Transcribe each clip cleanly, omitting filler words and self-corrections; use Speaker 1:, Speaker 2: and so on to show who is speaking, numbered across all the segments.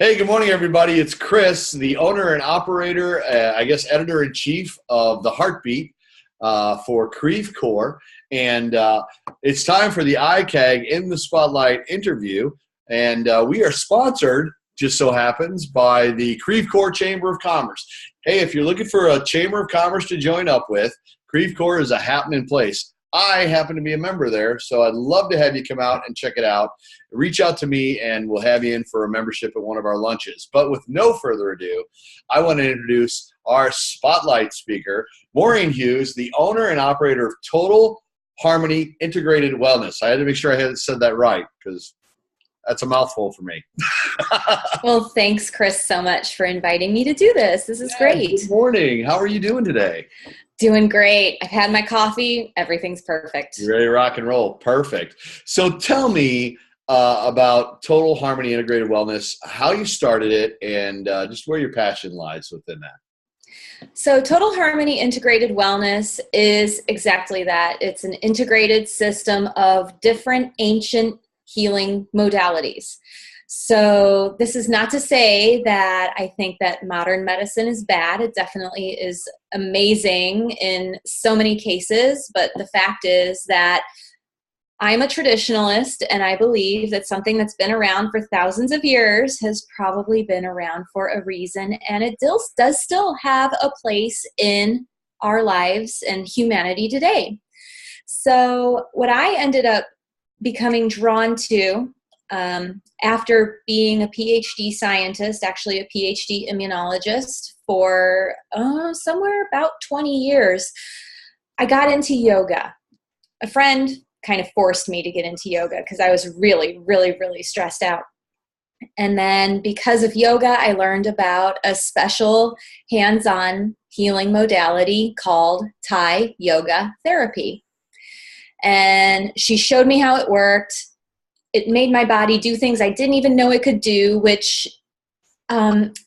Speaker 1: Hey, good morning, everybody. It's Chris, the owner and operator, editor-in-chief of The Heartbeat for Creve Core. And it's time for the ICAG in the Spotlight interview. And we are sponsored, just so happens, by the Creve Core Chamber of Commerce. Hey, if you're looking for a Chamber of Commerce to join up with, Creve Core is a happening place. I happen to be a member there, so I'd love to have you come out and check it out. Reach out to me, and we'll have you in for a membership at one of our lunches. But with no further ado, I want to introduce our spotlight speaker, Maureen Hughes, the owner and operator of Total Harmony Integrated Wellness. I had to make sure I had said that right because that's a mouthful for me.
Speaker 2: Well, thanks, Chris, so much for inviting me to do this. This is great.
Speaker 1: Good morning. How are you doing today?
Speaker 2: Doing great. I've had my coffee. Everything's perfect.
Speaker 1: You're ready to rock and roll. Perfect. So tell me about Total Harmony Integrated Wellness, how you started it, and just where your passion lies within that.
Speaker 2: So Total Harmony Integrated Wellness is exactly that. It's an integrated system of different ancient healing modalities. So this is not to say that I think that modern medicine is bad. It definitely is amazing in so many cases, but the fact is that I'm a traditionalist, and I believe that something that's been around for thousands of years has probably been around for a reason, and it does still have a place in our lives and humanity today. So what I ended up becoming drawn to after being a PhD scientist, actually a PhD immunologist for somewhere about 20 years, I got into yoga. A friend kind of forced me to get into yoga because I was really, really, really stressed out. And then because of yoga, I learned about a special hands-on healing modality called Thai yoga therapy. And she showed me how it worked. It made my body do things I didn't even know it could do, which opened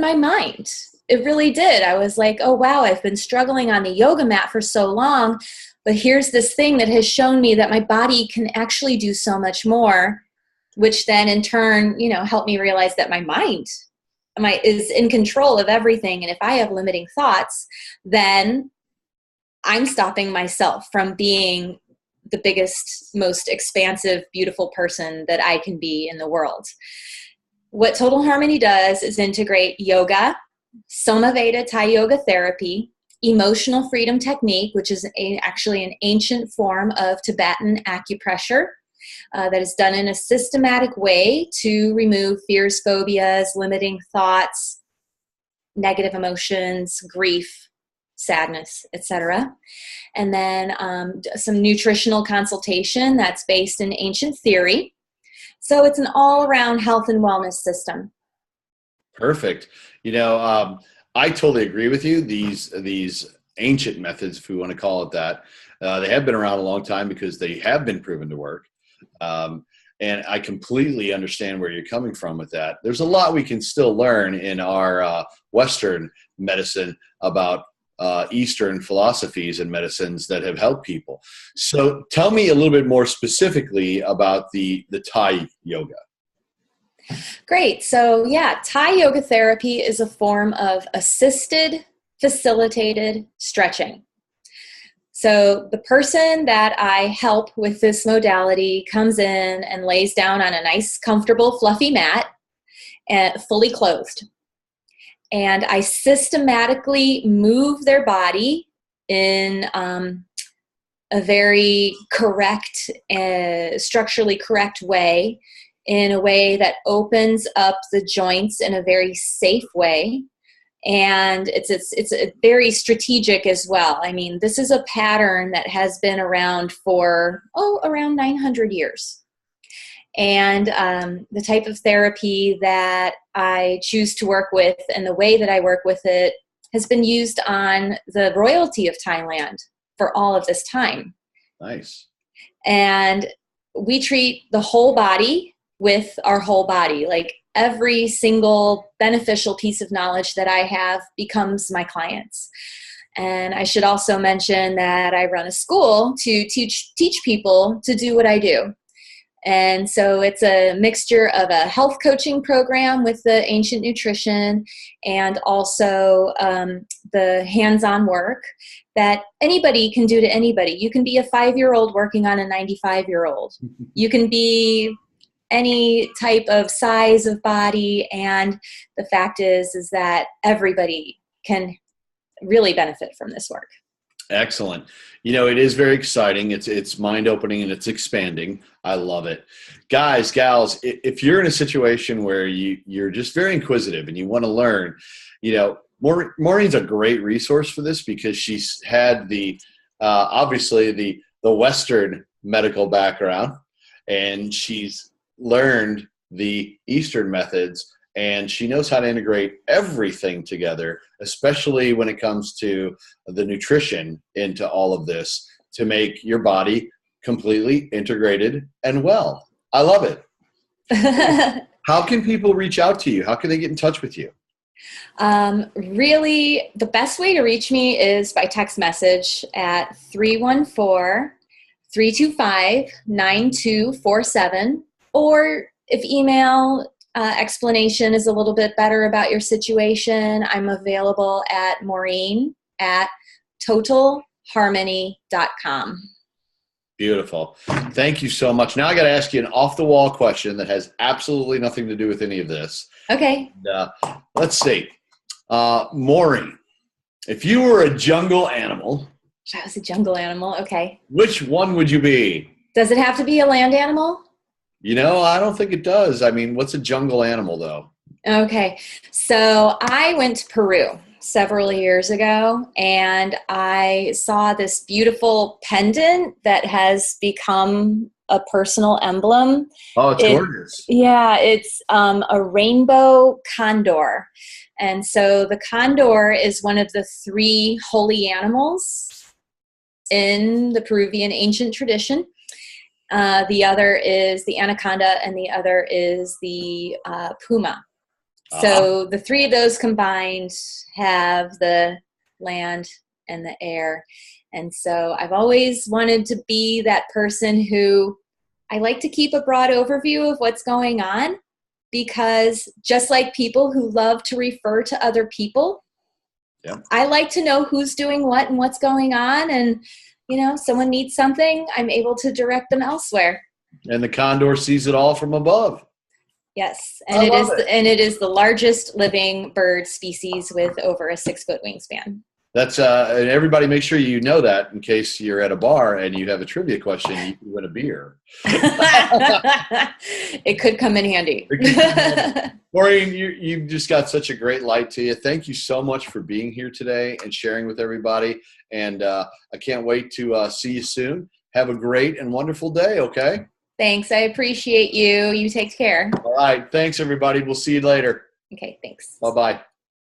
Speaker 2: my mind. It really did. I was like, oh, wow, I've been struggling on the yoga mat for so long, but here's this thing that has shown me that my body can actually do so much more, which then in turn, helped me realize that my mind is in control of everything. And if I have limiting thoughts, then I'm stopping myself from being the biggest, most expansive, beautiful person that I can be in the world. What Total Harmony does is integrate yoga, Somaveda Thai yoga therapy, emotional freedom technique, which is actually an ancient form of Tibetan acupressure that is done in a systematic way to remove fears, phobias, limiting thoughts, negative emotions, grief, sadness, etc. And then some nutritional consultation that's based in ancient theory. So it's an all-around health and wellness system.
Speaker 1: Perfect. I totally agree with you. These ancient methods, if we want to call it that, they have been around a long time because they have been proven to work. And I completely understand where you're coming from with that. There's a lot we can still learn in our Western medicine about Eastern philosophies and medicines that have helped people. So tell me a little bit more specifically about the Thai yoga.
Speaker 2: Great. So Thai yoga therapy is a form of assisted, facilitated stretching. So the person that I help with this modality comes in and lays down on a nice, comfortable, fluffy mat, and fully clothed. And I systematically move their body in a very correct, structurally correct way, in a way that opens up the joints in a very safe way. And it's a very strategic as well. I mean, this is a pattern that has been around for, around 900 years. And the type of therapy that I choose to work with and the way that I work with it has been used on the royalty of Thailand for all of this time.
Speaker 1: Nice.
Speaker 2: And we treat the whole body with our whole body. Like every single beneficial piece of knowledge that I have becomes my clients. And I should also mention that I run a school to teach people to do what I do. And so it's a mixture of a health coaching program with the ancient nutrition and also the hands-on work that anybody can do to anybody. You can be a 5-year-old working on a 95-year-old. You can be any type of size of body, and the fact is that everybody can really benefit from this work.
Speaker 1: Excellent. It is very exciting. It's mind-opening and it's expanding. I love it. Guys, gals, if you're in a situation where you're just very inquisitive and you want to learn, Maureen's a great resource for this because she's had obviously the Western medical background, and she's learned the Eastern methods, and she knows how to integrate everything together, especially when it comes to the nutrition into all of this to make your body completely integrated and well. I love it. How can people reach out to you? How can they get in touch with you?
Speaker 2: Really, the best way to reach me is by text message at 314-325-9247. Or if email explanation is a little bit better about your situation, I'm available at Maureen at totalharmony.com.
Speaker 1: Beautiful. Thank you so much. Now I got to ask you an off-the-wall question that has absolutely nothing to do with any of this.
Speaker 2: Okay.
Speaker 1: Let's see. Maureen, if you were a jungle animal.
Speaker 2: I was a jungle animal. Okay.
Speaker 1: Which one would you be?
Speaker 2: Does it have to be a land animal?
Speaker 1: I don't think it does. I mean, what's a jungle animal, though?
Speaker 2: Okay. So I went to Peru several years ago, and I saw this beautiful pendant that has become a personal emblem.
Speaker 1: Oh, it's gorgeous.
Speaker 2: Yeah, it's a rainbow condor. And so the condor is one of the 3 holy animals in the Peruvian ancient tradition. The other is the anaconda, and the other is the puma. So the 3 of those combined have the land and the air. And so I've always wanted to be that person who I like to keep a broad overview of what's going on, because just like people who love to refer to other people, I like to know who's doing what and what's going on. And someone needs something, I'm able to direct them elsewhere. And
Speaker 1: the condor sees it all from above.
Speaker 2: Yes, and it is the largest living bird species with over a 6-foot wingspan.
Speaker 1: That's and everybody make sure you know that in case you're at a bar and you have a trivia question, you can win a beer.
Speaker 2: It could come in handy.
Speaker 1: Maureen, you've just got such a great light to you. Thank you so much for being here today and sharing with everybody. And I can't wait to see you soon. Have a great and wonderful day, okay?
Speaker 2: Thanks. I appreciate you. You take care.
Speaker 1: All right. Thanks, everybody. We'll see you later.
Speaker 2: Okay, thanks.
Speaker 1: Bye-bye.